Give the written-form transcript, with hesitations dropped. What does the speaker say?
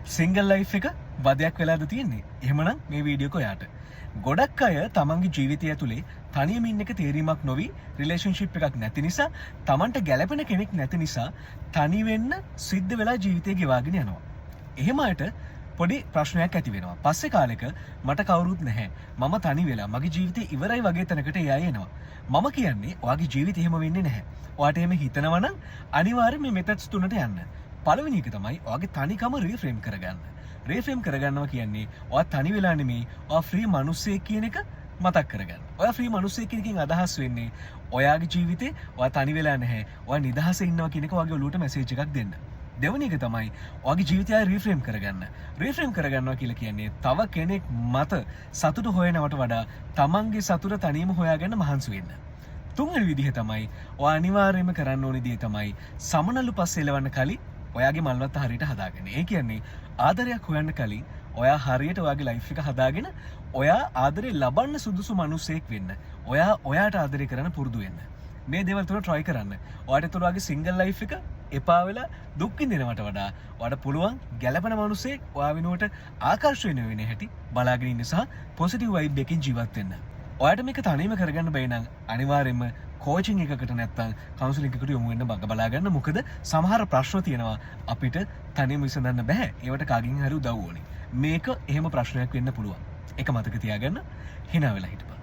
Single life එක වදයක් වෙලාද තියෙන්නේ? එහෙමනම් මේ වීඩියෝ එක ඔයාට. ගොඩක් අය තමන්ගේ ජීවිතය ඇතුලේ තනියම ඉන්න එක තේරීමක් නොවි රිලේෂන්ෂිප් එකක් නැති නිසා, තමන්ට ගැළපෙන කෙනෙක් නැති නිසා තනි වෙන්න සිද්ධ වෙලා ජීවිතේ ගෙවාගෙන යනවා. එහෙම අයට පොඩි ප්‍රශ්නයක් ඇති වෙනවා. පස්සේ කාලෙක මට කවුරුත් නැහැ. මම තනි වෙලා මගේ ජීවිතේ ඉවරයි වගේ තැනකට එයා එනවා. මම කියන්නේ ඔයාගේ ජීවිතේ එහෙම වෙන්නේ නැහැ. ඔයාට එහෙම හිතනවා නම් අනිවාර්යයෙන් මේ මෙතඩ්ස් තුනට යන්න. පළවෙනි එක තමයි ඔයාගේ තනිකම රීෆ්‍රේම් කරගන්න. රීෆ්‍රේම් කරගන්නවා කියන්නේ ඔයා තනි වෙලා නෙමෙයි, ඔයා ෆ්‍රී මිනිස්සෙක් කියන එක මතක් කරගන්න. ඔයා ෆ්‍රී මිනිස්සෙක් කියන එකෙන් අදහස් වෙන්නේ ඔයාගේ ජීවිතේ ඔයා තනි වෙලා නැහැ. ඔයා නිදහසේ ඉන්නවා කියන එක ඔයාගේ ඔලුවට මැසේජ් එකක් දෙන්න. දෙවෙනි එක තමයි ඔයාගේ ජීවිතය රීෆ්‍රේම් කරගන්න. රීෆ්‍රේම් කරගන්නවා කියලා කියන්නේ තව කෙනෙක් මත සතුට හොයනවට වඩා තමන්ගේ සතුට තනියම හොයාගන්න මහන්සි වෙන්න. තුන්වෙනි විදිහ තමයි ඔයා අනිවාර්යයෙන්ම කරන්න ඕනේ දේ තමයි සමනලු පස්සේ එලවන්න කලින් ඔයාගේ මල්වත්ත හරියට හදාගන්න. ඒ කියන්නේ ආදරයක් හොයන්න කලින් ඔයා හරියට ඔයාගේ ලයිෆ් එක හදාගෙන ඔයා ආදරේ ලබන්න සුදුසු මිනිසෙක් වෙන්න. ඔයා ඔයාට ආදරේ කරන්න පුරුදු වෙන්න. මේ දේවල් තුන try කරන්න. ඔයාට ඒතර ඔයාගේ සිංගල් ලයිෆ් එක එපා වෙලා දුක් විඳිනවට වඩා ඔයාට පුළුවන් ගැළපෙන මිනිසෙක් ඔයා වෙනුවට ආකර්ෂණය වෙන හැටි බලාගෙන ඉන්න සහ පොසිටිව් වයිබ් එකකින් ජීවත් වෙන්න. ඔයාට මේක තනියම කරගන්න බැයි නම් අනිවාර්යයෙන්ම කෝචින් එකකට නැත්නම් කවුන්සලින් එකකට යොමු වෙන්න බග බලා ගන්න. මොකද සමහර ප්‍රශ්න තියෙනවා අපිට තනියම විසඳන්න බෑ. ඒවට කාගෙන් හරි උදව් ඕනේ. මේක එහෙම ප්‍රශ්නයක් වෙන්න පුළුවන්. ඒක මතක තියාගන්න. hina වෙලා හිටපන්.